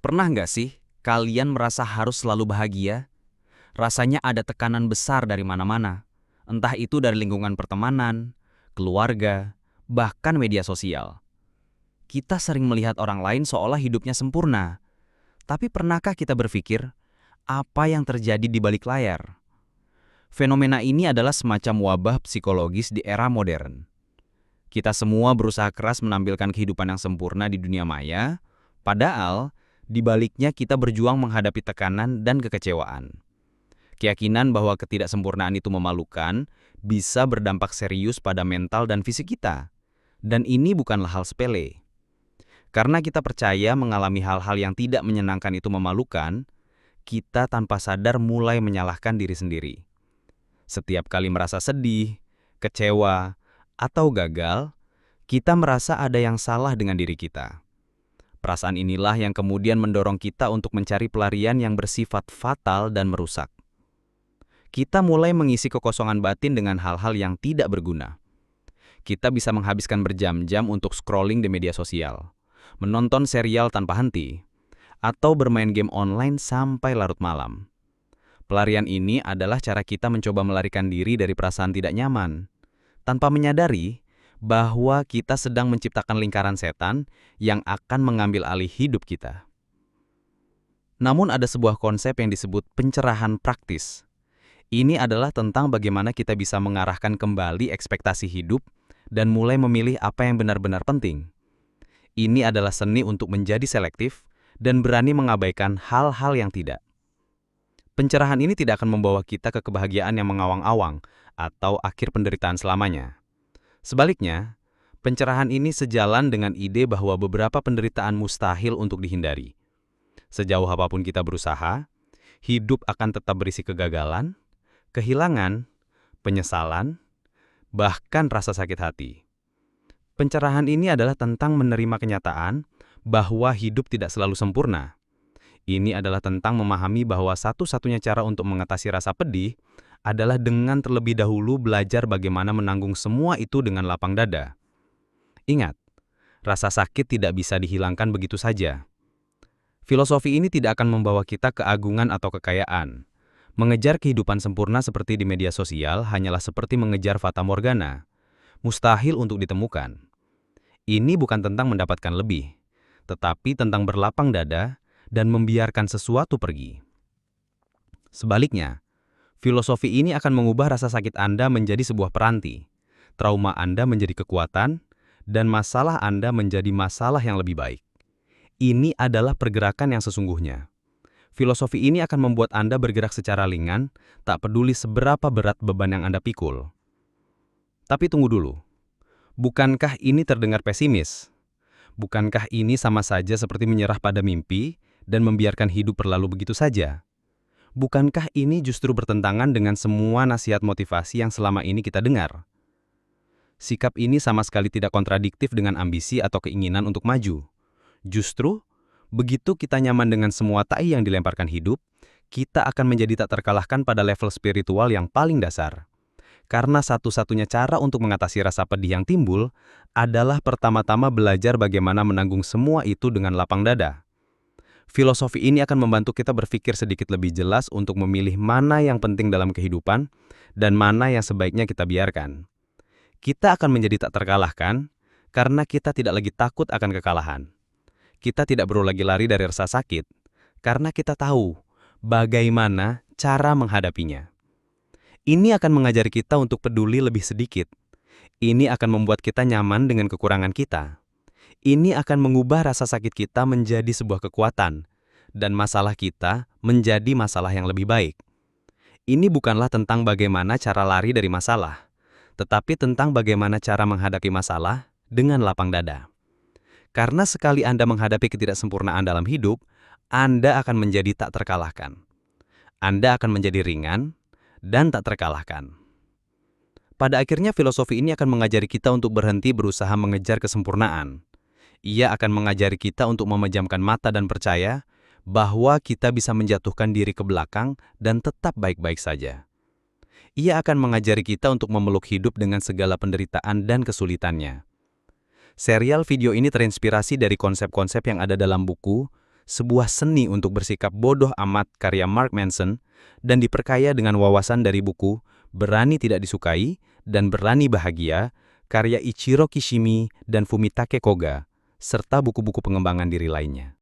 Pernah nggak sih kalian merasa harus selalu bahagia? Rasanya ada tekanan besar dari mana-mana. Entah itu dari lingkungan pertemanan, keluarga, bahkan media sosial. Kita sering melihat orang lain seolah hidupnya sempurna. Tapi pernahkah kita berpikir, apa yang terjadi di balik layar? Fenomena ini adalah semacam wabah psikologis di era modern. Kita semua berusaha keras menampilkan kehidupan yang sempurna di dunia maya, padahal di baliknya kita berjuang menghadapi tekanan dan kekecewaan. Keyakinan bahwa ketidaksempurnaan itu memalukan bisa berdampak serius pada mental dan fisik kita. Dan ini bukanlah hal sepele. Karena kita percaya mengalami hal-hal yang tidak menyenangkan itu memalukan, kita tanpa sadar mulai menyalahkan diri sendiri. Setiap kali merasa sedih, kecewa, atau gagal, kita merasa ada yang salah dengan diri kita. Perasaan inilah yang kemudian mendorong kita untuk mencari pelarian yang bersifat fatal dan merusak. Kita mulai mengisi kekosongan batin dengan hal-hal yang tidak berguna. Kita bisa menghabiskan berjam-jam untuk scrolling di media sosial, menonton serial tanpa henti, atau bermain game online sampai larut malam. Pelarian ini adalah cara kita mencoba melarikan diri dari perasaan tidak nyaman, tanpa menyadari bahwa kita sedang menciptakan lingkaran setan yang akan mengambil alih hidup kita. Namun ada sebuah konsep yang disebut pencerahan praktis. Ini adalah tentang bagaimana kita bisa mengarahkan kembali ekspektasi hidup dan mulai memilih apa yang benar-benar penting. Ini adalah seni untuk menjadi selektif dan berani mengabaikan hal-hal yang tidak. Pencerahan ini tidak akan membawa kita ke kebahagiaan yang mengawang-awang atau akhir penderitaan selamanya. Sebaliknya, pencerahan ini sejalan dengan ide bahwa beberapa penderitaan mustahil untuk dihindari. Sejauh apapun kita berusaha, hidup akan tetap berisi kegagalan, kehilangan, penyesalan, bahkan rasa sakit hati. Pencerahan ini adalah tentang menerima kenyataan bahwa hidup tidak selalu sempurna. Ini adalah tentang memahami bahwa satu-satunya cara untuk mengatasi rasa pedih adalah dengan terlebih dahulu belajar bagaimana menanggung semua itu dengan lapang dada. Ingat, rasa sakit tidak bisa dihilangkan begitu saja. Filosofi ini tidak akan membawa kita ke agungan atau kekayaan. Mengejar kehidupan sempurna seperti di media sosial hanyalah seperti mengejar fata morgana. Mustahil untuk ditemukan. Ini bukan tentang mendapatkan lebih, tetapi tentang berlapang dada dan membiarkan sesuatu pergi. Sebaliknya, filosofi ini akan mengubah rasa sakit Anda menjadi sebuah peranti, trauma Anda menjadi kekuatan, dan masalah Anda menjadi masalah yang lebih baik. Ini adalah pergerakan yang sesungguhnya. Filosofi ini akan membuat Anda bergerak secara ringan, tak peduli seberapa berat beban yang Anda pikul. Tapi tunggu dulu, bukankah ini terdengar pesimis? Bukankah ini sama saja seperti menyerah pada mimpi dan membiarkan hidup berlalu begitu saja? Bukankah ini justru bertentangan dengan semua nasihat motivasi yang selama ini kita dengar? Sikap ini sama sekali tidak kontradiktif dengan ambisi atau keinginan untuk maju. Justru, begitu kita nyaman dengan semua tai yang dilemparkan hidup, kita akan menjadi tak terkalahkan pada level spiritual yang paling dasar. Karena satu-satunya cara untuk mengatasi rasa pedih yang timbul adalah pertama-tama belajar bagaimana menanggung semua itu dengan lapang dada. Filosofi ini akan membantu kita berpikir sedikit lebih jelas untuk memilih mana yang penting dalam kehidupan dan mana yang sebaiknya kita biarkan. Kita akan menjadi tak terkalahkan karena kita tidak lagi takut akan kekalahan. Kita tidak perlu lagi lari dari rasa sakit karena kita tahu bagaimana cara menghadapinya. Ini akan mengajari kita untuk peduli lebih sedikit. Ini akan membuat kita nyaman dengan kekurangan kita. Ini akan mengubah rasa sakit kita menjadi sebuah kekuatan, dan masalah kita menjadi masalah yang lebih baik. Ini bukanlah tentang bagaimana cara lari dari masalah, tetapi tentang bagaimana cara menghadapi masalah dengan lapang dada. Karena sekali Anda menghadapi ketidaksempurnaan dalam hidup, Anda akan menjadi tak terkalahkan. Anda akan menjadi ringan dan tak terkalahkan. Pada akhirnya filosofi ini akan mengajari kita untuk berhenti berusaha mengejar kesempurnaan. Ia akan mengajari kita untuk memejamkan mata dan percaya bahwa kita bisa menjatuhkan diri ke belakang dan tetap baik-baik saja. Ia akan mengajari kita untuk memeluk hidup dengan segala penderitaan dan kesulitannya. Serial video ini terinspirasi dari konsep-konsep yang ada dalam buku sebuah seni untuk bersikap bodoh amat karya Mark Manson, dan diperkaya dengan wawasan dari buku Berani Tidak Disukai dan Berani Bahagia, karya Ichiro Kishimi dan Fumitake Koga, serta buku-buku pengembangan diri lainnya.